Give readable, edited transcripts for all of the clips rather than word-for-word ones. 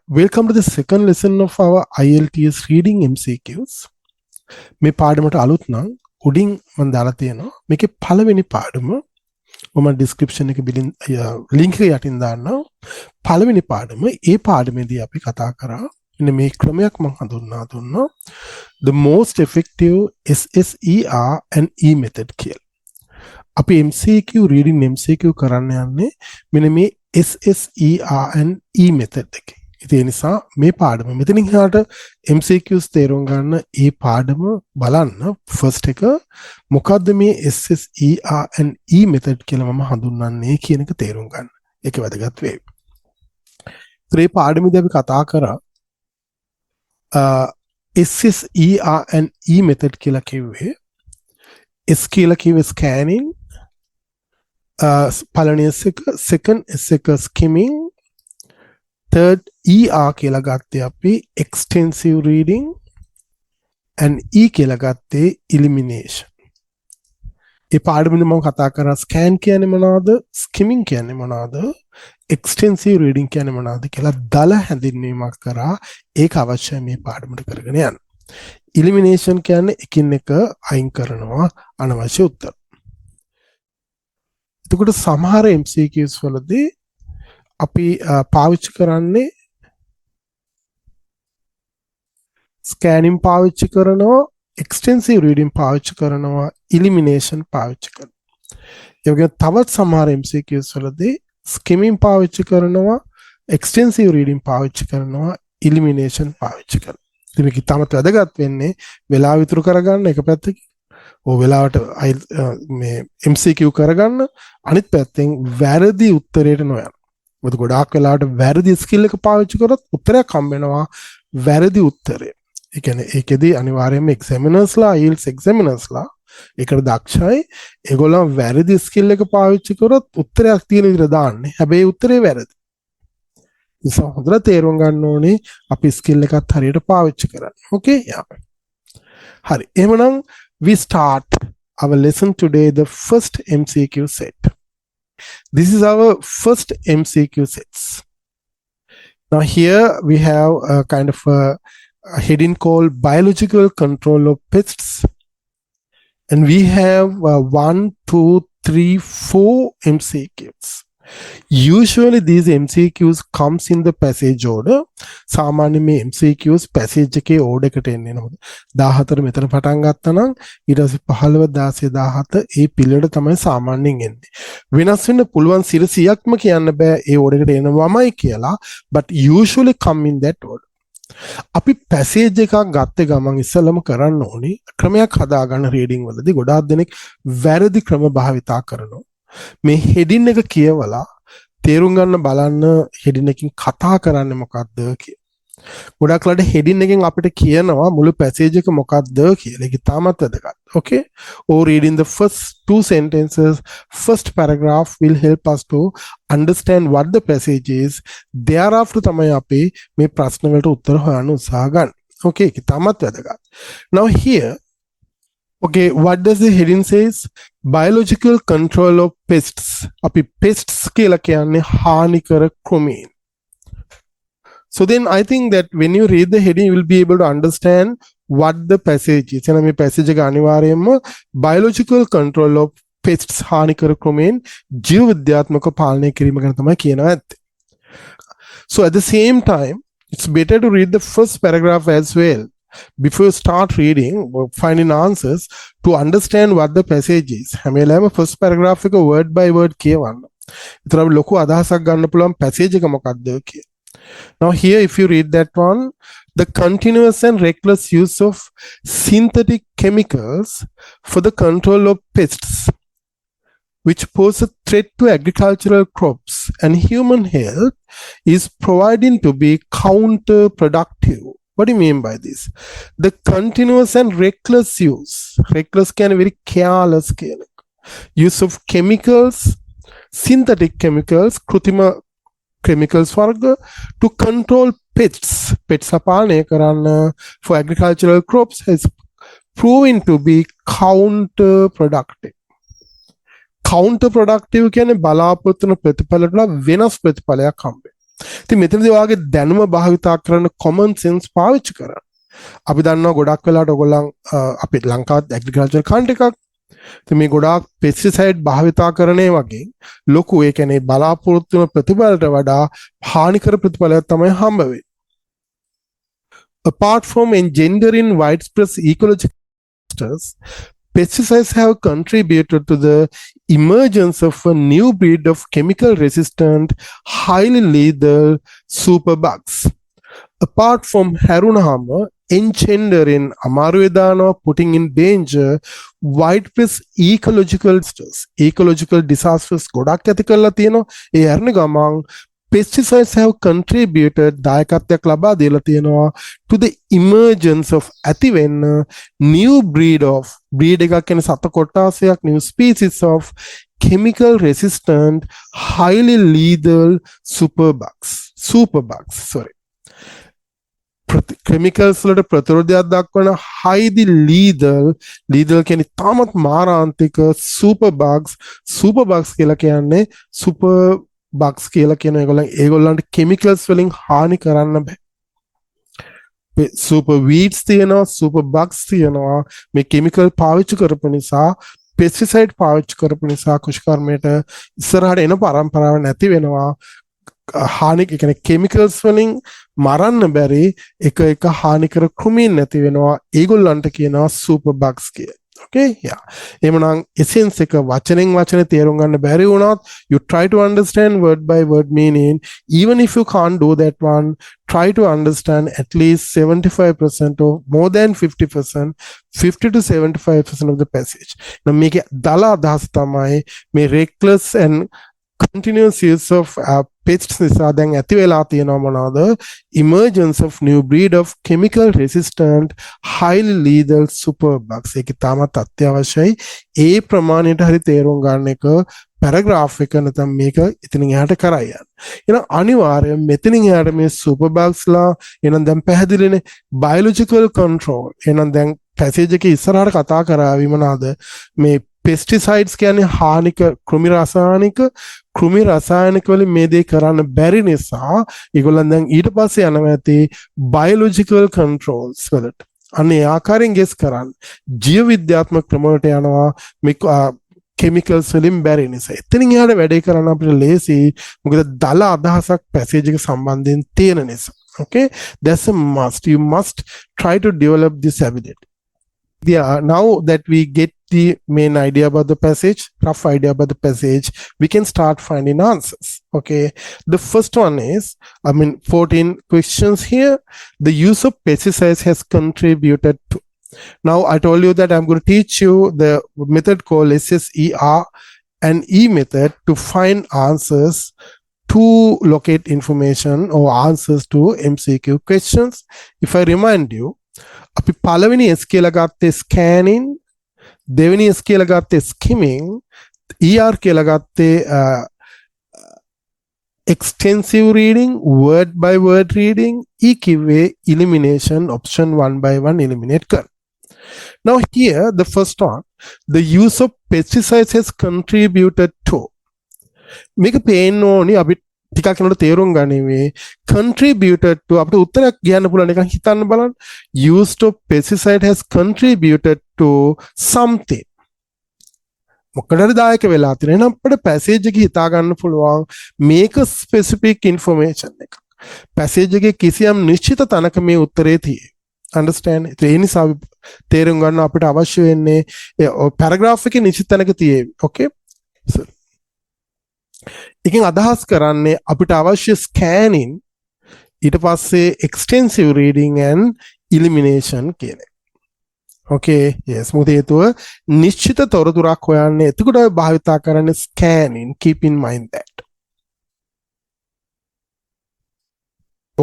Welcome to the second lesson of our IELTS Reading MCQs. මේ පාඩමට අලුත් නම් උඩින් මම දාලා තියෙනවා. මේකේ පළවෙනි පාඩම මම description එක බිලින් link එක යටින් දාන්නම්. පළවෙනි පාඩම ඒ පාඩමේදී අපි කතා කරා මෙන්න මේ ක්‍රමයක් මම හඳුන්වා දුන්නා. The most effective SSER and E method කියලා. අපි MCQ reading MCQ කරන්න යන්නේ මෙන්න මේ SSER and E method එකේ. ඒ නිසා මේ පාඩම මෙතනින් එහාට MCQs තේරුම් ගන්න ඒ පාඩම බලන්න ෆස්ට් එක මොකද්ද මේ SSER and E method කියලා මම හඳුන්වන්නේ කියන එක තේරුම් ගන්න. ඒක වැදගත් වෙයි. මේ පාඩමේදී අපි කතා කරා SSER and E method කියලා කිව්වේ S කියලා කිව්වේ scanning, පළවෙනි S එක, second S එක skimming, third ER කියලා ගත්තේ අපි extensive reading and E කියලා ගත්තේ elimination. ඒ පාඩමෙන් මම කතා කරා scan කියන්නේ මොනවද, skimming කියන්නේ මොනවද, extensive reading කියන්නේ මොනවද කියලා දල හැඳින්වීමක් කරා. ඒක අවශ්‍යයි මේ පාඩමට කරගෙන යන්න. elimination කියන්නේ එකින් එක අයින් කරනවා අනවශ්‍ය උත්තර. එතකොට සමහර MCQs වලදී අපි පාවිච්චි කරන්නේ scanning පාවිච්චි කරනවා, extensive reading පාවිච්චි කරනවා, elimination පාවිච්චි කරනවා. ඒ වගේම තවත් සමහර MCQs වලදී skimming පාවිච්චි කරනවා, extensive reading පාවිච්චි කරනවා, elimination පාවිච්චි කරනවා. ඉතින් මේක තමයි වැදගත් වෙන්නේ වෙලාව විතර කරගන්න එක පැත්තකින්. ඔය වෙලාවට මේ MCQ කරගන්න, අනිත් පැත්තෙන් වැරදි උත්තරයට නොයන්න. මොකද ගොඩාක් වෙලාවට වැරදි ස්කිල් එක පාවිච්චි කරොත් උත්තරයක් හම්බ වෙනවා වැරදි උත්තරේ. ඒ කියන්නේ ඒකෙදි අනිවාර්යයෙන්ම examinersලා IELTS examinersලා ඒකට දක්ෂයි. ඒගොල්ලෝ වැරදි ස්කිල් එක පාවිච්චි කරොත් උත්තරයක් තියෙන විදිහට දාන්නේ. හැබැයි උත්තරේ වැරදි. ඒක හොඳට තේරුම් ගන්න ඕනේ අපි ස්කිල් එකත් හරියට පාවිච්චි කරන්න. Okay? Yeah. හරි. එහෙනම් we start our lesson today, the first MCQ set. This is our first MCQ sets. Now here we have a kind of a heading called biological control of pests, and we have 1, 2, 3, 4 MCQs. Usually these MCQs comes in the passage order. සාමාන්‍ය මේ MCQs passage එකේ order එකට එන්නේ නේද? 14 මෙතන පටන් ගත්තා නම් ඊට පස්සේ 15 16 17 ඒ පිළිවෙලට තමයි සාමාන්‍යයෙන් එන්නේ. වෙනස් වෙන්න පුළුවන් 100%ක්ම කියන්න බෑ ඒ order එකට එනවමයි කියලා, but usually come in that order. අපි passage එකක් ගත්තේ ගමන් ඉස්සෙල්ලම කරන්න ඕනි ක්‍රමයක් හදාගන්න. රීඩින් වලදී ගොඩාක් දෙනෙක් වැරදි ක්‍රම භාවිතා කරනවා. මේ හෙඩින් එක කියවලා තේරුම් ගන්න බලන්න හෙඩින් එකකින් කතා කරන්නේ මොකක්ද කියලා. ගොඩක් වෙලාවට හෙඩින් එකෙන් අපිට කියනවා මුළු පැසේජ් එක මොකක්ද කියලා. ඒක තාමත් වැදගත්. Okay? Or reading the first two sentences, first paragraph will help us to understand what the passage is. Thereafter තමයි අපි මේ ප්‍රශ්න වලට උත්තර හොයන්න උත්සාහ ගන්න. Okay? ඒක තාමත් වැදගත්. Now here, okay, what does the heading says? Biological control of pests. අපි pests කියලා කියන්නේ හානිකර ක්‍රමීන්. So then I think that when you read the heading, you will be able to understand what the passage is. එන මේ passage එක අනිවාර්යයෙන්ම biological control of pests හානිකර ක්‍රමීන් ජීව විද්‍යාත්මක පාලනය කිරීම ගැන තමයි කියනවා ඇත්තේ. So at the same time, it's better to read the first paragraph as well. Before you start reading or finding answers, to understand what the passage is. හැම වෙලාවෙම first paragraph එක word by word කියවන්න. ඒතර අපි ලොකු අදහසක් ගන්න පුළුවන් passage එක මොකක්ද කියලා. Now here if you read that one, the continuous and reckless use of synthetic chemicals for the control of pests which pose a threat to agricultural crops and human health is proving to be counterproductive. What do you mean by this? The continuous and reckless use. Reckless can be very careless use of chemicals, synthetic chemicals, krutima chemicals to control pests. Pests apalne karanna for agricultural crops has proven to be counterproductive. Counterproductive කියන්නේ බලාපොරොත්තු වෙන ප්‍රතිඵලවල වෙනස් ප්‍රතිඵලයක් හම්බෙන්නේ. ඉතින් මෙතනදී ඔයාගේ දැනුම භාවිතා කරන common sense පාවිච්චි කරන්න. අපි දන්නවා ගොඩක් වෙලාවට ඔයගොල්ලන් අපේ ලංකාවත් ඇග්‍රිකල්චර් කන්ට්‍රි එකක්. ඉතින් මේ ගොඩාක් පෙස්ටිසයිඩ් භාවිතා කරන්නේ වගේ ලොකු ඒ කියන්නේ බලාපොරොත්තු වෙන ප්‍රතිඵලයට වඩා හානිකර ප්‍රතිඵලයක් තමයි හම්බ වෙන්නේ. Apart from engendering widespread ecological disasters, pesticides have contributed to the emergence of a new breed of chemical resistant, highly lethal superbugs. Apart from harunahama, engendering amaruedano, putting in danger widespread ecological disasters ගොඩක් ඇති කරලා තියෙනවා. ඒ අරණ ගමන් pesticides have contributed දායකත්වයක් ලබා දීලා තියෙනවා to the emergence of ඇතිවෙන්න new breed එකක් කියන්නේ සත කොටාසයක් new species of chemical resistant highly lethal superbugs chemicals වලට ප්‍රතිරෝධයක් දක්වන highly lethal කියන්නේ තාමත් මාරාන්තික superbugs කියලා කියන්නේ super bugs කියලා කියන ඒගොල්ලන්ට chemicals වලින් හානි කරන්න බෑ. super weeds තියෙනවා, super bugs තියෙනවා. මේ chemical පාවිච්චි කරපු නිසා, pesticide පාවිච්චි කරපු නිසා කුෂ්කර්මයට ඉස්සරහට එන පරම්පරාව නැති වෙනවා. හානි කියන්නේ chemicals වලින් මරන්න බැරි එක හානිකර කෘමීන් නැති වෙනවා. ඒගොල්ලන්ට කියනවා super bugs කියලා. Okay, yeah. එමනම් essence එක වචනෙන් වචනේ තේරුම් ගන්න බැරි වුණත් you try to understand word by word meaning. Even if you can't do that one, try to understand at least 75% or more than 50%, 50 to 75% of the passage. Now මේකේ දල අදහස තමයි මේ reckless and continuous use of pests නිසා දැන් ඇති වෙලා තියෙනවා මොනවාද? emergence of new breed of chemical resistant highly lethal superbugs. ඒක තාමත් අත්‍යවශ්‍යයි. ඒ ප්‍රමාණයට හරි තේරුම් ගන්න එක paragraph එක නැත්නම් මේක එතනින් එහාට කරා යන්න. එහෙනම් අනිවාර්යයෙන් මෙතනින් එහාට මේ superbugs ලා එහෙනම් දැන් පැහැදිලිනේ biological control. එහෙනම් දැන් passage එකේ ඉස්සරහට කතා කරාවි මොනවාද? මේ pesticides කියන්නේ හානික කෘමි රසායනික වලින් මේ දේ කරන්න බැරි නිසා ඒගොල්ලන් දැන් ඊට පස්සේ යනවා ඇති biological controls වලට. අනේ ආකාරයෙන් ගෙස් කරන්න. ජීව විද්‍යාත්මක ක්‍රම වලට යනවා මේ chemicals වලින් බැරි නිසා. එතනින් එහාට වැඩේ කරන්න අපිට ලේසි. මොකද දල අදහසක් passage එක සම්බන්ධයෙන් තියෙන නිසා. Okay, that's a must. You must try to develop this ability. Yeah, now that we get the main idea about the passage, rough idea about the passage, we can start finding answers. Okay, the first one is, 14 questions here. The use of pesticides has contributed to. Now, I told you that I'm going to teach you the method called SSER and E method to find answers to locate information or answers to MCQ questions. If I remind you, අපි පළවෙනි S කියලා ගත්තේ scanning, දෙවෙනි S කියලා ගත්තේ skimming, ER කියලා ගත්තේ extensive reading, word by word reading, E කිව්වේ elimination, option 1 by 1 eliminate කරන. Now here the first one, the use of pesticides has contributed to. මේක පේන්න ඕනි අපි ටිකක් යනකොට තේරුම් ගනිමේ contributed to අපිට උත්තරයක් කියන්න පුළුවන් එකක් හිතන්න බලන්න. Use of pesticide has contributed to something. මොකටද දායක වෙලා තියෙන. එහෙනම් අපිට passage එක හිතා ගන්න පුළුවන් මේක specific information එකක්. passage එකේ කිසියම් නිශ්චිත තැනක මේ උත්තරේ තියෙයි. understand? ඒ නිසා තේරුම් ගන්න අපිට අවශ්‍ය වෙන්නේ paragraph එකේ නිශ්චිත තැනක තියෙයි. okay, so එකෙන් අදහස් කරන්නේ අපිට අවශ්‍ය scanning ඊට පස්සේ extensive reading and elimination කියන එක. okay, yes, මොකද හේතුව නිශ්චිත තොරතුරක් හොයන්නේ. එතකොට අපි භාවිතා කරන්නේ scanning. keep in mind that.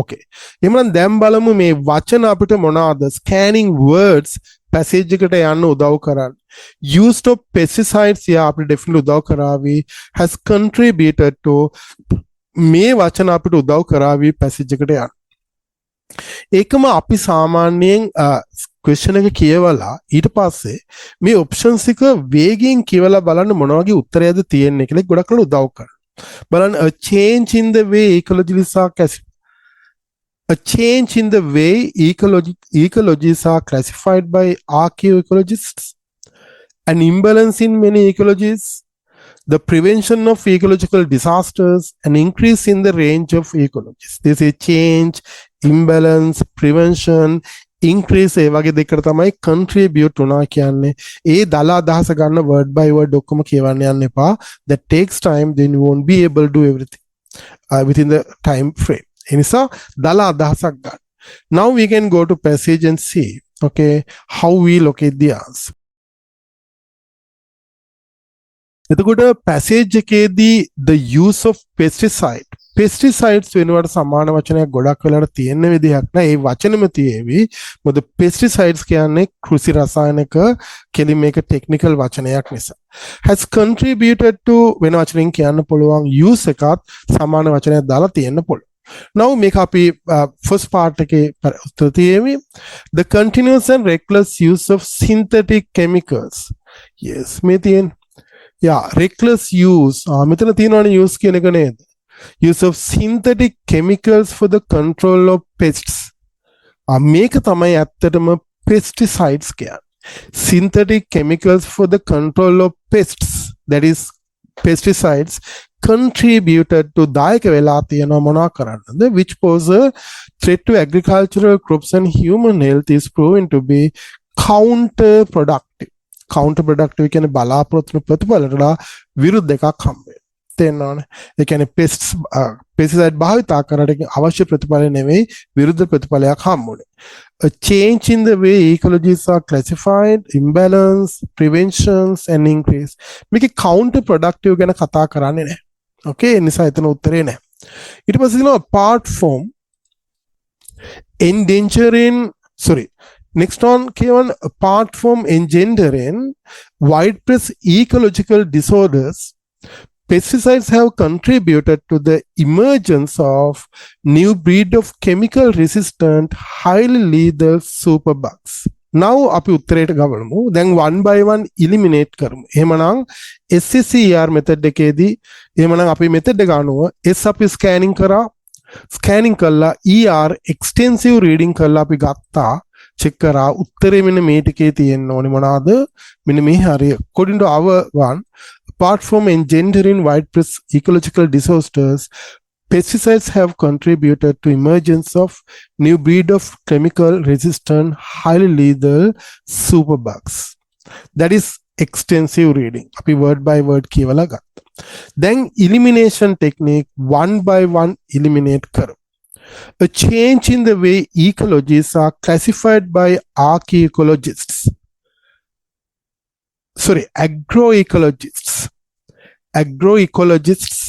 okay, එහෙනම් දැන් බලමු මේ වචන අපිට මොනවාද scanning words passage එකට යන්න උදව් කරන්නේ. Use of pesticides යා අපිට definitely උදව් කරાવી, has contributed to මේ වචන අපිට උදව් කරાવી passage එකට යන්න. ඒකම අපි සාමාන්‍යයෙන් question එක කියවලා ඊට පස්සේ මේ options එක වේගයෙන් කියවලා බලන්න මොන වගේ උත්තරයක්ද තියෙන්නේ කියලා ගොඩක් වෙලා උදව් කරනවා. බලන්න a change in the way ecologies are classified. A change in the way ecologies are classified by archaeoecologists, an imbalance in many ecologies, the prevention of ecological disasters, an increase in the range of ecologies. This is change, imbalance, prevention, increase ඒ වගේ දෙකට තමයි contribute වුණා කියන්නේ. ඒ දල අදහස ගන්න word by word ඔක්කොම කියවන්න යන්න එපා. That takes time, then you won't be able to do everything within the time frame. ඒ නිසා දල අදහසක් ගන්න. Now we can go to passage and see, okay, how we locate the answer. එතකොට passage එකේදී the use of pesticides වෙනුවට සමාන වචනයක් ගොඩක් වෙලාට තියෙන විදිහක් නෑ. ඒ වචනෙම තියෙවි. මොකද pesticides කියන්නේ කෘෂි රසායනික කෙලිමේක ටෙක්නිකල් වචනයක් නිසා. has contributed to වෙන වචනෙන් කියන්න පුළුවන් use එකත් සමාන වචනයක් දාලා තියෙන්න පුළුවන්. Now මේක අපි first part එකේ උත්තර තියෙවි. The continuous and reckless use of synthetic chemicals. Yes, මේ තියෙන reckless use. මෙතන තියෙනවනේ use කියන එක නේද? Use of synthetic chemicals for the control of pests. මේක තමයි ඇත්තටම pesticides කියන්නේ. Synthetic chemicals for the control of pests, that is pesticides, contributed to දායක වෙලා තියෙනවා මොනවා කරන්නද? Which pose a threat to agricultural crops and human health is proven to be counterproductive. counterproductive කියන්නේ බලාපොරොත්තු ප්‍රතිඵලවල විරුද්ධ එකක් හම්බ වෙනවා. තේරෙනවනේ? ඒ කියන්නේ pesticide භාවිතා කරාට අවශ්‍ය ප්‍රතිඵල නෙවෙයි විරුද්ධ ප්‍රතිඵලයක් හම්බුනේ. A change in the way ecologies are classified, imbalance, preventions and increase. මේක counterproductive ගැන කතා කරන්නේ නැහැ. Okay, ඒ නිසා එතන උත්තරේ නැහැ. ඊට පස්සේ දිනවා apart from endangering, next one K1, apart from engendering widespread ecological disorders, pesticides have contributed to the emergence of new breed of chemical resistant highly lethal superbugs. Now අපි උත්තරයට ගවමු. දැන් one by one eliminate කරමු. එහෙමනම් SSER method එකේදී එහෙමනම් අපි method එක අනුව S අපි scanning කරා. scanning කළා ER extensive reading කළා අපි ගත්තා. check කරා උත්තරේ මෙන්න මේ ටිකේ තියෙන්න ඕනේ මොනවාද? මෙන්න මේ හරිය. According to our one, apart from engendering widespread ecological disasters, pesticides have contributed to emergence of new breed of chemical resistant highly lethal superbugs. That is extensive reading. අපි word by word කියවලා ගත්තා. Then elimination technique one by one eliminate කරමු. A change in the way ecologies are classified by agroecologists. Agroecologists.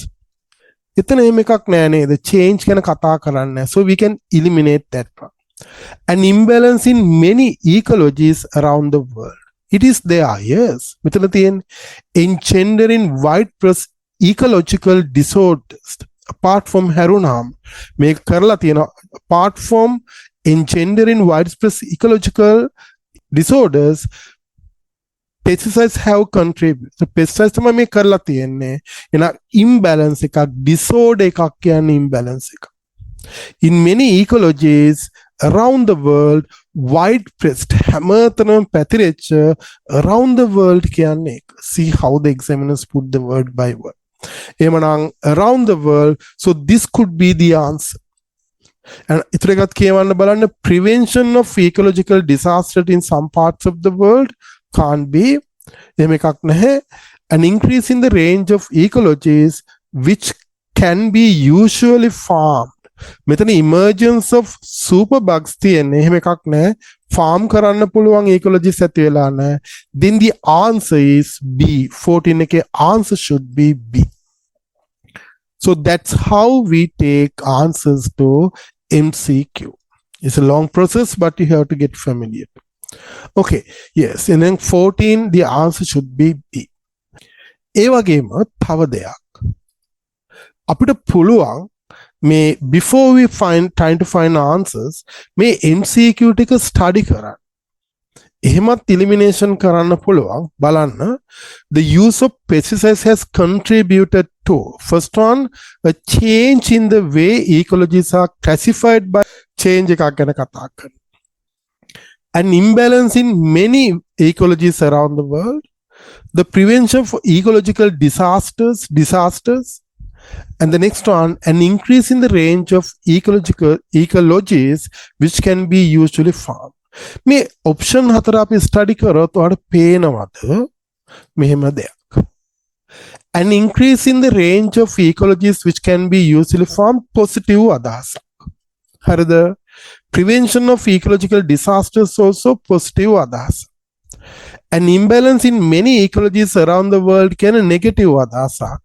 එතන එහෙම එකක් නෑ නේද? change ගැන කතා කරන්නේ. So we can eliminate that one. An imbalance in many ecologies around the world. It is there, yes. මෙතන තියෙන engendering widespread ecological disorders. Apart from Harunam, මේක කරලා තියෙනවා. Apart from engendering widespread ecological disorders, pesticides have contributed. So pesticides තමයි මේ කරලා තියෙන්නේ. එන imbalance එකක්, disorder එකක් කියන්නේ imbalance එක. In many ecologies around the world, widespread හැමතැනම පැතිරෙච්ච around the world කියන්නේ. See how the examiners put the word by word. එහෙමනම් around the world, so this could be the answer. And ඉතින් එකත් කියවන්න බලන්න prevention of ecological disaster in some parts of the world can't be. එහෙම එකක් නැහැ. An increase in the range of ecologies which can be usually farmed. මෙතන emergence of superbugs තියෙන්නේ. එහෙම එකක් නැහැ. farm කරන්න පුළුවන් ecologies ඇති වෙලා නැහැ. Then the answer is B. 14 එකේ answer should be B. So that's how we take answers to MCQ. It's a long process, but you have to get familiar. Okay, yes, and then 14, the answer should be B. ඒ වගේම තව දෙයක්. අපිට පුළුවන් මේ before we trying to find answers, මේ MCQ ටික study කරන්න. එහෙමත් elimination කරන්න පුළුවන්. බලන්න. The use of pesticides has contributed to, first one, a change in the way ecologies are classified by change එකක් ගැන කතා කරනවා. An imbalance in many ecologies around the world, the prevention of ecological disasters, and the next one, an increase in the range of ecologies which can be usually found. මේ option හතර අපි study කරොත් ඔයාලට පේනවද මෙහෙම දෙයක්. An increase in the range of ecologies which can be usually found, positive අදහසක්. හරිද? Prevention of ecological disasters also positive අදහසක්. An imbalance in many ecologies around the world can a negative අදහසක්.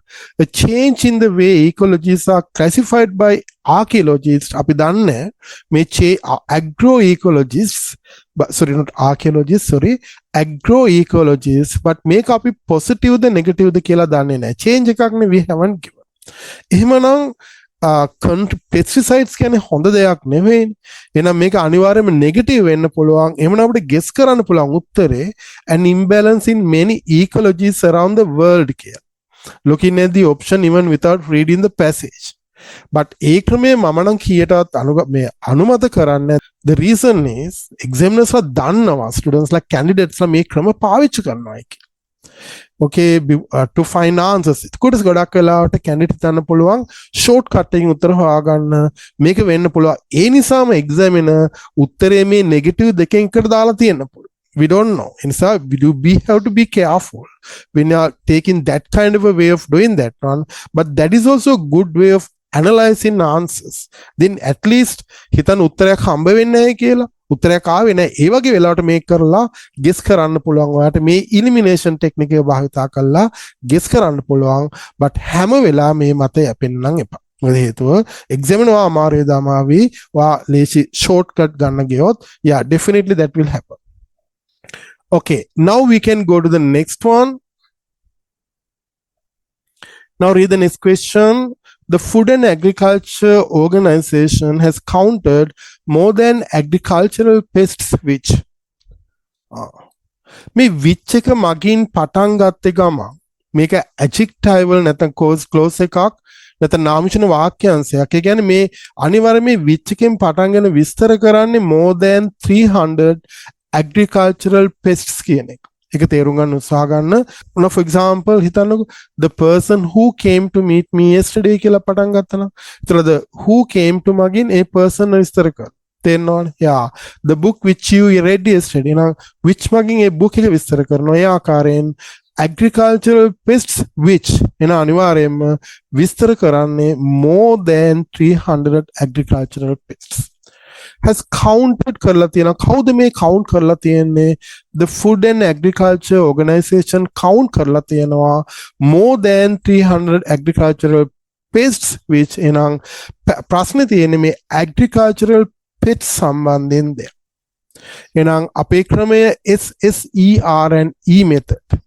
A change in the way ecologies are classified by archaeologists. අපි දන්නේ මේ agroecologists, sorry, not archaeologists, sorry, agroecologists, but මේක අපි positive ද negative ද කියලා දන්නේ නැහැ. change එකක් නේ we haven't given. එහෙමනම් pesticides කියන්නේ හොඳ දෙයක් නෙවෙයි. එහෙනම් මේක අනිවාර්යයෙන්ම නෙගටිව් වෙන්න පුළුවන්. එහෙමනම් අපිට ගෙස් කරන්න පුළුවන් උත්තරේ an imbalance in many ecologies around the world කියලා. Looking at the option even without reading the passage. But ඒ ක්‍රමය මම නම් කීයටවත් අනුමත කරන්නේ. The reason is examiners ලා දන්නවා students ලා candidates ලා මේ ක්‍රම පාවිච්චි කරනවා කියලා. Okay, to find answers. කොටස් ගොඩක් වෙලාවට candidate හිතන්න පුළුවන් shortcut එකකින් උත්තර හොයාගන්න මේක වෙන්න පුළුවන්. ඒ නිසාම examiner උත්තරේ මේ negative දෙකෙන් එකට දාලා තියෙන්න පුළුවන්. We don't know. In so we have to be careful when you are taking that kind of a way of doing that one. But that is also a good way of analyzing answers. Then at least හිතන්න උත්තරයක් හම්බ වෙන්නේ නැහැ කියලා. උත්තරයක් ආවේ නැහැ. ඒ වගේ වෙලාවට මේක කරලා ගෙස් කරන්න පුළුවන්. ඔයාලට මේ ඉලිමිනේෂන් ටෙක්නික් එක භාවිතා කරලා ගෙස් කරන්න පුළුවන්. but හැම වෙලාවෙම මේ මතය යැපෙන්න එපා. මොකද හේතුව එක්සැමිනර් වා අමාරුවේ දාමාවි වා ලේසි ෂෝට්කට් ගන්න ගියොත් yeah definitely that will happen. Okay, now we can go to the next one. Now read the next question. The Food and Agriculture Organization has counted more than agricultural pests which මේ which එක මගින් පටන් ගත්තේ ගම මේක adjectival නැත්නම් clause එකක් නැත්නම් නාමචන වාක්‍යාංශයක්. ඒ කියන්නේ මේ අනිවාර්යයෙන් මේ which එකෙන් පටන් ගන්න විස්තර කරන්නේ more than 300 agricultural pests කියන එක. ඒක තේරුම් ගන්න උත්සාහ ගන්න. For example හිතන්නකෝ the person who came to meet me yesterday කියලා පටන් ගත්තා නම් එතන the who came to මගින් ඒ person විස්තර කරනවා. තේරෙනවනේ? yeah the book which you read yesterday නම් which මගින් ඒ book එක විස්තර කරනවා. ඒ ආකාරයෙන් agricultural pests which එන අනිවාර්යයෙන්ම විස්තර කරන්නේ more than 300 agricultural pests. has counted කරලා තියෙනවා. කවුද මේ count කරලා තියෙන්නේ? The Food and Agriculture Organization count කරලා තියෙනවා more than 300 agricultural pests which එනං ප්‍රශ්නේ තියෙන්නේ මේ agricultural pests සම්බන්ධයෙන් දෙයක්. එනං අපේ ක්‍රමය SSER and E method.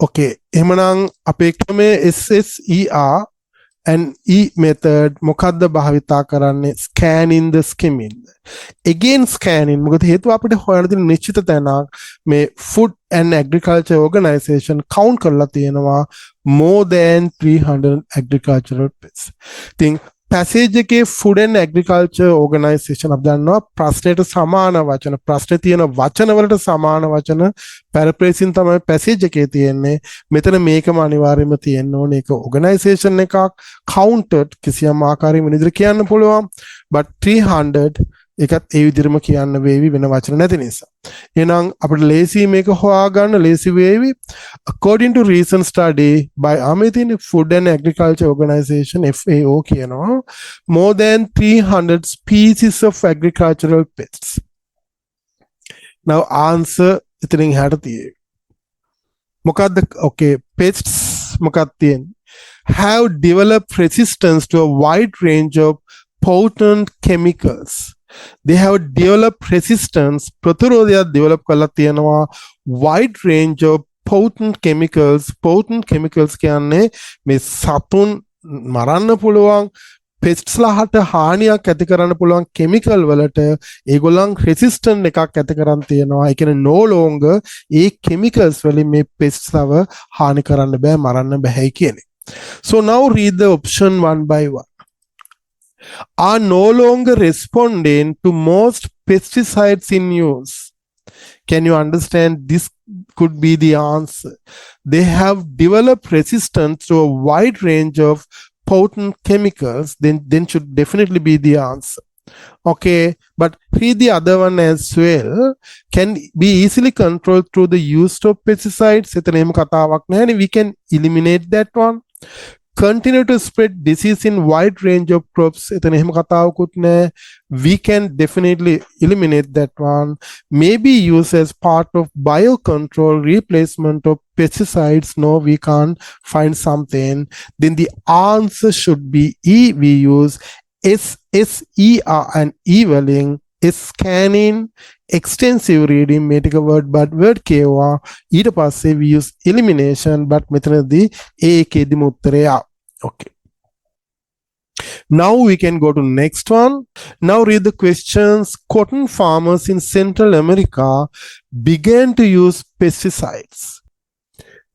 Okay, එහෙමනම් අපේ ක්‍රමය SSER and E method මොකද්ද භාවිතා කරන්නේ? scanning the skimming. Again scanning මොකද හේතුව අපිට හොයන්න තියෙන නිශ්චිත තැනක් මේ Food and Agriculture Organization count කරලා තියෙනවා more than 300 agricultural pests. ඉතින් passage එකේ Food and Agriculture Organization අපි දන්නවා ප්‍රශ්නෙට සමාන වචන ප්‍රශ්නේ තියෙන වචන වලට සමාන වචන paraphrasing තමයි passage එකේ තියෙන්නේ. මෙතන මේකම අනිවාර්යයෙන්ම තියෙන්න ඕනේ. ඒක organization එකක් counted කිසියම් ආකාරයකින් විදිහට කියන්න පුළුවන්. but 300 ඒකත් ඒ විදිහටම කියන්න වේවි වෙන වචන නැති නිසා. එහෙනම් අපිට ලේසි මේක හොයාගන්න ලේසි වේවි. According to recent study by Amithin Food and Agriculture Organization FAO කියනවා more than 300 species of agricultural pests. Now answer ඉතින් එහාට තියෙන්නේ. මොකද්ද? Okay, pests මොකක්ද තියෙන්නේ? Have developed resistance to a wide range of potent chemicals. They have developed resistance ප්‍රතිරෝධයක් develop කරලා තියෙනවා wide range of potent chemicals. Potent chemicals කියන්නේ මේ සතුන් මරන්න පුළුවන් pests ලහට හානියක් ඇති කරන්න පුළුවන් chemical වලට ඒගොල්ලන් resistant එකක් ඇති කරන් තියෙනවා. ඒ කියන්නේ no longer ඒ chemicals වලින් මේ pests ලව හානි කරන්න බෑ, මරන්න බෑයි කියන්නේ. So now read the option one by one. Are no longer responding to most pesticides in use. Can you understand? This could be the answer. They have developed resistance to a wide range of potent chemicals. Then should definitely be the answer. Okay, but read the other one as well. Can be easily controlled through the use of pesticides. We can eliminate that one. Continue to spread disease in wide range of crops. We can definitely eliminate that one. Maybe used as part of biocontrol replacement of pesticides. No, we can't find something. Then the answer should be E. We use SSER and E-welling, scanning, extensive reading, make a word but word kewa. ඊට පස්සේ we use elimination, but මෙතනදී A එකේදීම උත්තරය ආ. Okay. Now we can go to next one. Now read the questions. Cotton farmers in Central America began to use pesticides.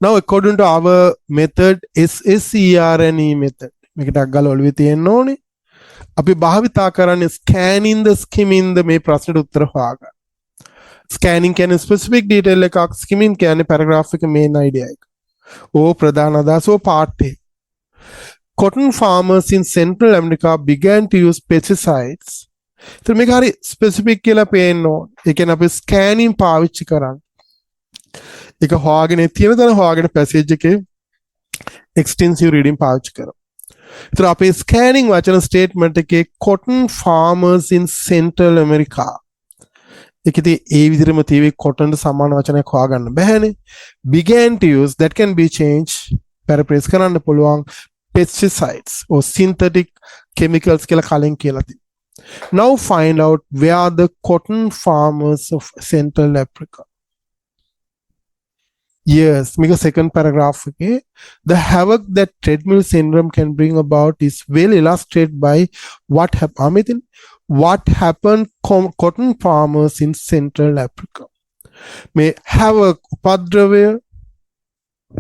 Now according to our method, SSER and E method. මේකට අග්ගල ඔළුවේ තියෙන්න ඕනේ. අපි භාවිතා කරන්නේ scanning the skimming the මේ ප්‍රශ්නෙට උත්තර හොයාගන්න. Scanning කියන්නේ specific detail එකක්, skimming කියන්නේ paragraph එක main idea එක. ඕ ප්‍රධාන අදහස ඕ part එක. Cotton farmers in Central America began to use pesticides. So මේක හරි specific කියලා පේන්න ඕන. ඒ කියන්නේ අපි scanning පාවිච්චි කරන්නේ. ඒක හොයාගෙන තියෙන තැන හොයාගෙන passage එකේ extensive reading පාවිච්චි කරමු. ඒතර අපේ scanning වචන statement එකේ cotton farmers in Central America. ඒකදී ඒ විදිහටම තියෙවි cotton ට සමාන වචනයක් හොයාගන්න බෑනේ. Began to use, that can be changed. paraphrase කරන්න පුළුවන්. Pesticides or synthetic chemicals කියලා කලින් කියලා තියෙනවා. Now find out where are the cotton farmers of Central Africa. Yes, make a second paragraph. Okay, the havoc that treadmill syndrome can bring about is well illustrated by what happened. What happened cotton farmers in Central Africa. May havoc, upadravaya,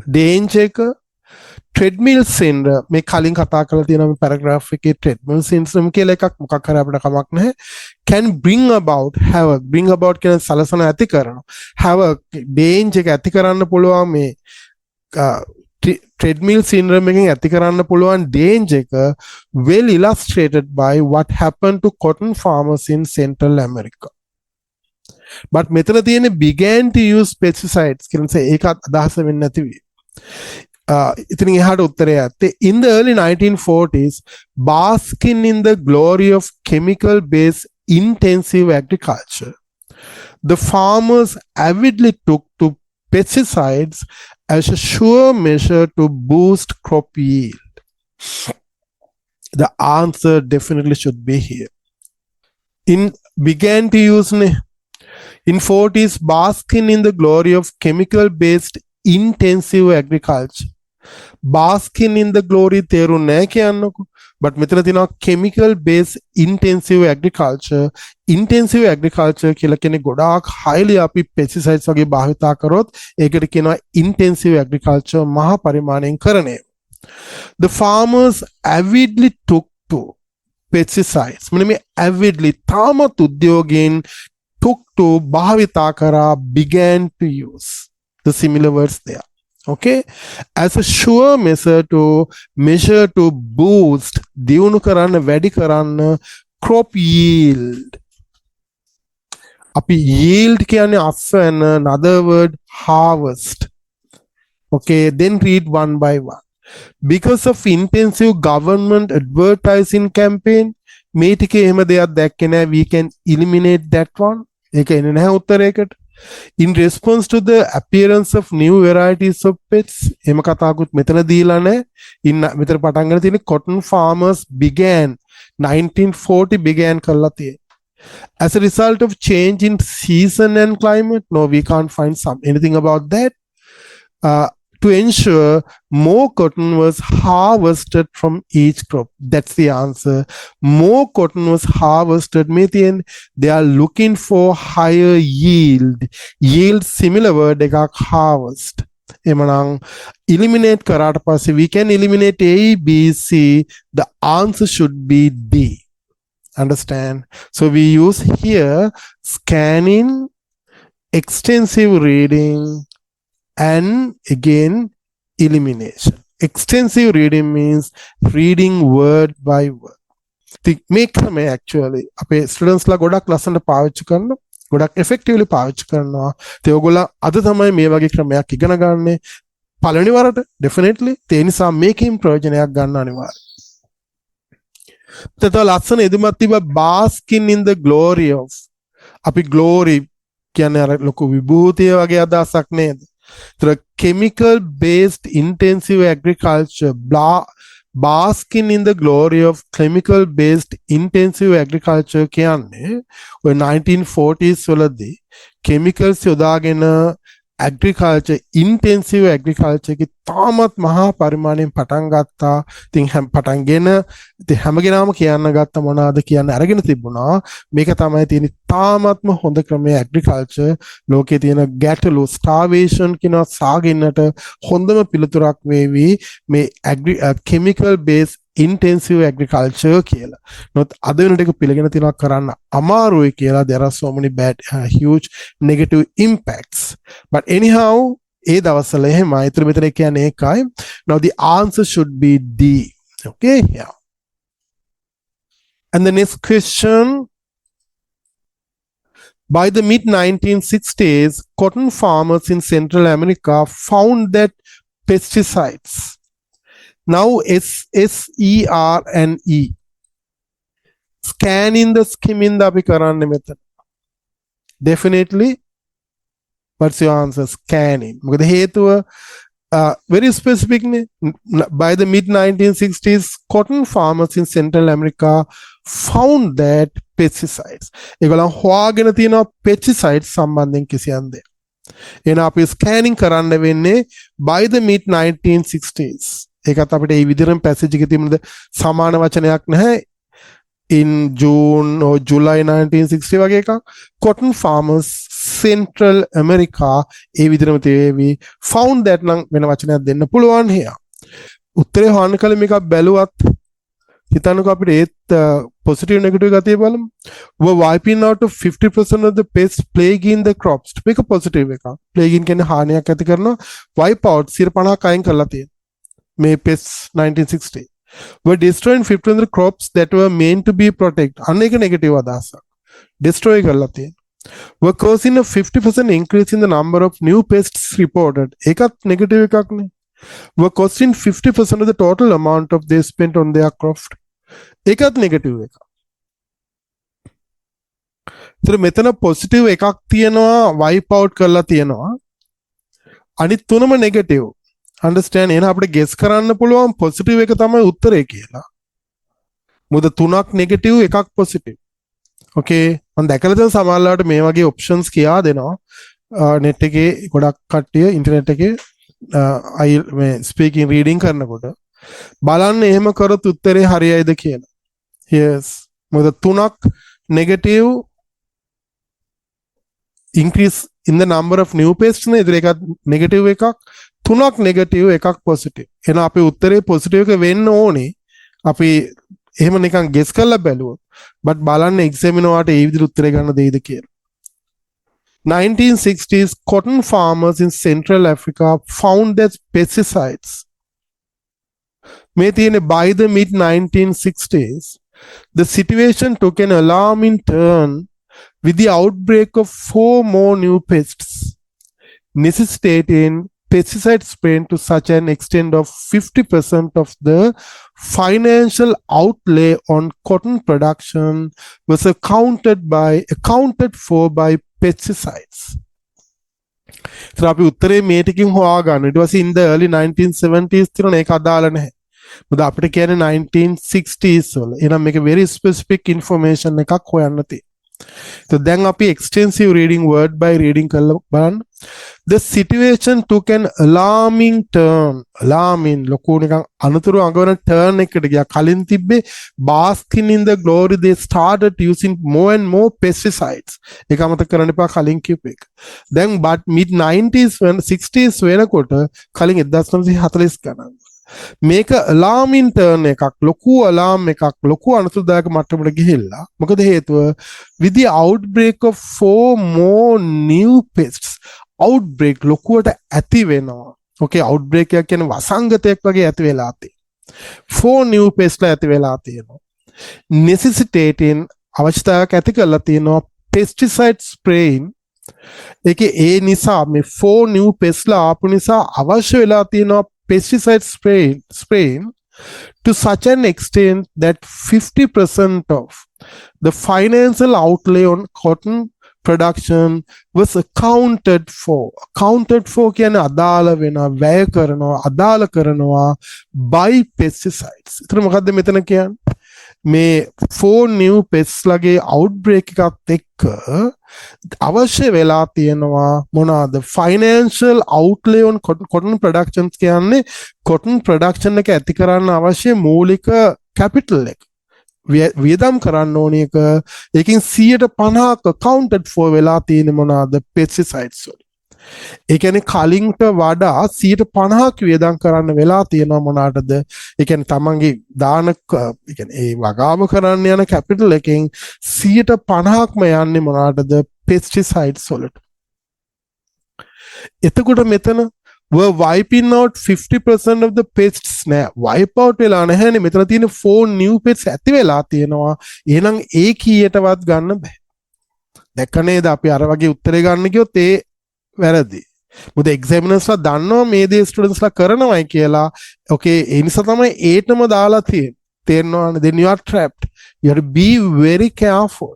danger, treadmill syndrome. මේ කලින් කතා කරලා තියෙන මේ paragraph එකේ treadmill syndrome කියලා එකක් මොකක් හරි අපිට කමක් නැහැ. Can bring about havoc. Bring about කියන සලසන ඇති කරනවා. Havoc danger එක ඇති කරන්න පුළුවන් මේ treadmill syndrome එකෙන් ඇති කරන්න පුළුවන් danger එක well illustrated by what happened to cotton farmers in Central America. But මෙතන තියෙන began to use pesticides කියන ඒක අදහස වෙන්නේ නැති වෙයි. ඉතින් එහාට උත්තරය ඇත්තේ in the early 1940s, basking in the glory of chemical based intensive agriculture, the farmers avidly took to pesticides as a sure measure to boost crop yield. The answer definitely should be here. In began to use in 40s, basking in the glory of chemical based intensive agriculture. Basking in the glory තේරුන්නේ නැහැ කියන්නකො. but මෙතන තියෙනවා chemical based intensive agriculture. intensive agriculture කියලා කියන්නේ ගොඩාක් highly අපි pesticides වගේ භාවිතා කරොත් ඒකට කියනවා intensive agriculture, මහා පරිමාණයෙන් කරන්නේ. The farmers avidly took to pesticides. මෙන්න මේ avidly තාමත් උද්‍යෝගයෙන් took to භාවිතා කරා, began to use. The similar words there. Okay, as a sure measure to boost දියුණු කරන්න, වැඩි කරන්න crop yield. අපි yield කියන්නේ අස්වැන්න, another word harvest. Okay, then read one by one. Because of intensive government advertising campaign, මේ ටිකේ එහෙම දෙයක් දැක්කේ නැහැ. We can eliminate that one. ඒක එන්නේ නැහැ උත්තරයකට. In response to the appearance of new varieties of pests, එහෙම කතාවකුත් මෙතන දීලා නැහැ. මෙතන පටන් ගන්න තියෙන්නේ cotton farmers began 1940 began කරලා තියෙන්නේ. As a result of change in season and climate, no, we can't find anything about that. to ensure more cotton was harvested from each crop. That's the answer. More cotton was harvested. They are looking for higher yield. Yield similar word ekak harvest. එමනම් eliminate කරාට පස්සේ we can eliminate A, B, C. The answer should be D. Understand? So we use here scanning, extensive reading, and again elimination. Extensive reading means reading word by word. මේ ක්‍රමය actually අපේ students ලා ගොඩක් ලස්සනට පාවිච්චි කරනවා, ගොඩක් effectively පාවිච්චි කරනවා. ඒ ඔයගොල්ලෝ අද තමයි මේ වගේ ක්‍රමයක් ඉගෙන ගන්නේ පළවෙනි වරට definitely. ඒ නිසා මේකෙන් ප්‍රයෝජනයක් ගන්න අනිවාර්යයි. තත ලස්සන එදුමත් තිබ්බ basking in the glory of. අපි glory කියන්නේ අර ලොකු විභූතිය වගේ අදහසක් නේද? The chemical based intensive agriculture, basking in the glory of chemical based intensive agriculture කියන්නේ ඔය 1940s වලදී chemicals යොදාගෙන agriculture, intensive agriculture එකේ තාමත් මහා පරිමාණයෙන් පටන් ගත්තා. ඉතින් පටන්ගෙන ඉතින් හැමගෙනාම කියන්න ගත්ත මොනවාද කියන්න අරගෙන තිබුණා. මේක තමයි තියෙන තාමත්ම හොඳ ක්‍රමය agriculture. ලෝකේ තියෙන ගැටලු starvation කියන සාගින්නට හොඳම පිළිතුරක් වේවි මේ chemical based intensive agriculture කියලා. නොත් අද වෙනට එක පිළිගෙන තියනවා කරන්න අමාරුයි කියලා. There are so many bad huge negative impacts. But anyhow ඒ දවස්වල එහෙමයි. ඊතර මෙතන කියන්නේ ඒකයි. Now the answer should be D. Okay? Yeah. And the next question. By the mid-1960s, cotton farmers in Central America found that pesticides, now SSER and E, scanning the skimming the අපි method. Definitely. What's your answer? Scanning. මොකද හේතුව very specific. By the mid-1960s, cotton farmers in Central America found that pesticides. ඒගොල්ලන් හොයාගෙන තියෙනවා pesticides සම්බන්ධයෙන් කිසියම් දෙයක්. එහෙනම් අපි scanning කරන්න වෙන්නේ by the mid-1960s. ඒකත් අපිට මේ විදිහටම passage එකේ තිබුණද සමාන වචනයක් නැහැ. In June or July 1960 වගේ එකක්. Cotton farmers Central America ඒ විදිහටම තේවි found that නම් වෙන වචනයක් දෙන්න පුළුවන් here. උත්තරේ හොයන්න කලින් මේක බැලුවත් හිතන්නකෝ අපිට ඒත් positive negative ගතිය බලමු. Were wiping out of 50% of the pest plaguing the crops. මේක positive එකක්. plaguing කියන්නේ හානියක් ඇති කරනවා. wipe out 50% අයින් කරලා තියෙනවා. මේ pest 1960. Were destroying 50% of the crops that were meant to be protected. අන්න ඒක negative අදහසක්. destroy කරලා තියෙනවා. Were causing a 50% increase in the number of new pests reported. ඒකත් negative එකක් නේ. Were costing 50% of the total amount of they spent on their craft. ඒකත් negative එකක්. ඒතර මෙතන positive එකක් තියෙනවා wipe out කරලා තියෙනවා. අනිත් තුනම negative. Understand? එහෙනම් අපිට guess කරන්න පුළුවන් positive එක තමයි උත්තරේ කියලා. මොකද තුනක් negative එකක් positive. Okay. මම දැකලා තියෙන සමහරවිට මේ වගේ options කියා දෙනවා. net එකේ ගොඩක් කට්ටිය internet එකේ මේ speaking reading කරනකොට බලන්න එහෙම කරොත් උත්තරේ හරියයිද කියලා. Yes. මොකද තුනක් negative increase in the number of new pests නේ. ඒතර එකක් negative එකක්. තුනක් negative එකක් positive. එහෙනම් අපේ උත්තරේ positive එක වෙන්න ඕනේ. අපි එහෙම නිකන් guess කරලා බැලුවොත්. but බලන්න examiner වාට ඒ විදිහට උත්තරේ ගන්න දෙයිද කියලා. 1960s, cotton farmers in Central Africa found that pesticides. මේ තියෙන්නේ by the mid-1960s, the situation took an alarming turn with the outbreak of 4 more new pests, necessitating pesticide spraying to such an extent of 50% of the financial outlay on cotton production was accounted for by pesticides. So අපි උත්තරේ මේ ටිකකින් හොයාගන්න. ඊට පස්සේ in the early 1970s තිරණ ඒක අදාළ නැහැ. මොකද අපිට කියන්නේ 1960s වල. එහෙනම් මේක very specific information එකක් හොයන්න තියෙනවා. So දැන් අපි extensive reading word by reading කරලා බලන්න. The situation took an alarming turn. Alarming ලොකු නිකන් අනතුරු අඟවන turn එකකට ගියා. කලින් තිබ්බේ basking in the glory they started using more and more pesticides. ඒක අමතක කරන්න එපා කලින් කියපු එක. දැන් but mid 90s when 60s වෙනකොට කලින් 1940 ගණන්. මේක alarming turn එකක් ලොකු alarm එකක් ලොකු අනතුරුදායක මට්ටමකට ගිහිල්ලා මොකද හේතුව with the outbreak of 4 more new pests outbreak ලොකුවට ඇති වෙනවා okay outbreak එක කියන්නේ වසංගතයක් වගේ ඇති වෙලා තියෙනවා 4 new pests ඇති වෙලා තියෙනවා necessitating අවශ්‍යතාවයක් ඇති කරලා තියෙනවා pesticide spraying ඒකේ ඒ නිසා මේ 4 new pests ආපු නිසා අවශ්‍ය වෙලා තියෙනවා pesticide spraying to such an extent that 50% of the financial outlay on cotton production was accounted for. Accounted for කියන්නේ අදාළ වෙනවා, වැය කරනවා, අදාළ කරනවා by pesticides. ඒතර මොකද්ද මෙතන කියන්නේ? මේ 4 new pests ලගේ outbreak එකත් එක්ක අවශ්‍ය වෙලා තියෙනවා මොනවාද financial outlay on cotton productions කියන්නේ cotton production එක ඇති කරන්න අවශ්‍ය මූලික capital එක වියදම් කරන්න ඕන එක ඒකෙන් 150ක් accounted for වෙලා තියෙන මොනවාද pesticides වල ඒ කියන්නේ කලින්ට වඩා 150ක් වියදම් කරන්න වෙලා තියෙනවා මොනකටද ඒ කියන්නේ තමන්ගේ දාන ඒ කියන්නේ ඒ වගාව කරන්න යන කැපිටල් එකෙන් 150ක්ම යන්නේ මොනකටද pesticides වලට එතකොට මෙතන were wiping out 50% of the pests නෑ wipe out වෙලා නැහැනේ මෙතන තියෙන 4 new pests ඇති වෙලා තියෙනවා එහෙනම් ඒ කීයටවත් ගන්න බෑ දැක්ක නේද අපි අර වගේ උත්තරේ ගන්න කිව්වොත් ඒ වැරදි. මොකද එක්සැමිනර්ස්ලා දන්නවා මේ දේ ස්ටුඩන්ට්ස්ලා කරනවායි කියලා. Okay ඒ නිසා තමයි ඒටම දාලා තියෙන්නේ. තේරෙනවද? Then you are trapped. You have to be very careful.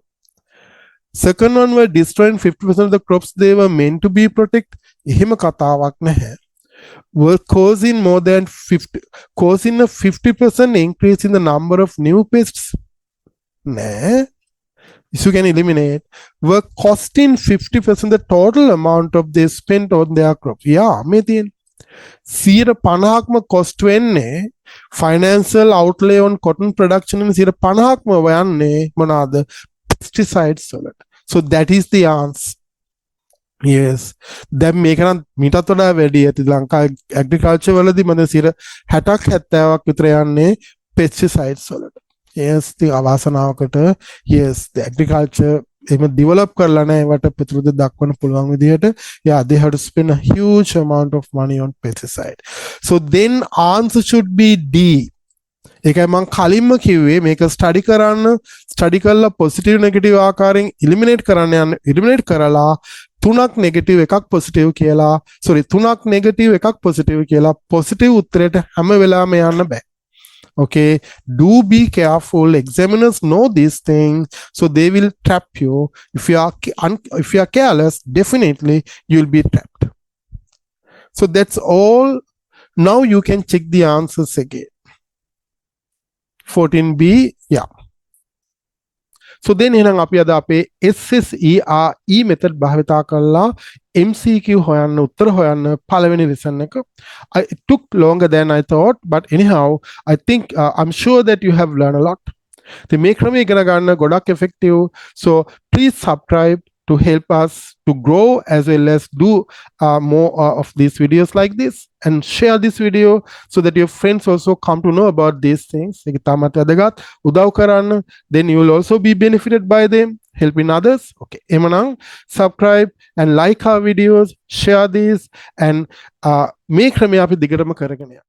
Second one were destroying 50% of the crops they were meant to be protect. එහෙම කතාවක් නැහැ. Were causing more than 50% increase in the number of new pests. නෑ. You can eliminate were costing 50% the total amount of they spent on their crops. Yeah, මේ තියෙන 150ක්ම cost වෙන්නේ financial outlay on cotton production and 150ක්ම යන්නේ මොනවාද pesticides වලට. So that is the answer. Yes. දැන් මේක නම් මීටත් වඩා වැඩි ඇති ලංකා agriculture වලදී මම 60ක් 70ක් විතර යන්නේ pesticides වලට. Yes, the අවාසනාවකට yes the agriculture එහෙම develop කරලා නැහැ ඒවට ප්‍රතිවිරුද්ධ දක්වන්න පුළුවන් විදිහට yeah they have to spend a huge amount of money on pesticide so then answer should be D ඒකයි මම කලින්ම කිව්වේ මේක ස්ටඩි කරලා positive negative ආකාරයෙන් eliminate කරන්න යන්න eliminate කරලා තුනක් negative එකක් positive කියලා sorry තුනක් negative එකක් positive කියලා positive උත්තරයට හැම වෙලාවෙම යන්න බෑ Okay, do be careful. Examiners know these things, so they will trap you. If you are careless, definitely you will be trapped. So that's all. Now you can check the answers again. 14B, yeah. So then එහෙනම් අපි අද අපේ SSER E method භාවිතා කරලා MCQ හොයන්න උත්තර හොයන්න පළවෙනි lesson එක. It took longer than I thought, but anyhow, I think I'm sure that you have learned a lot. The මේ ක්‍රමය ඉගෙන ගන්න ගොඩක් effective. So please subscribe to help us to grow as well as do more of these videos like this and share this video so that your friends also come to know about these things. ඒක තාමත් වැදගත්. උදව් කරන්න. Then you will also be benefited by them. Helping others. Okay. එමනම් subscribe and like our videos, share these and මේ ක්‍රමය අපි දිගටම කරගෙන යන්න.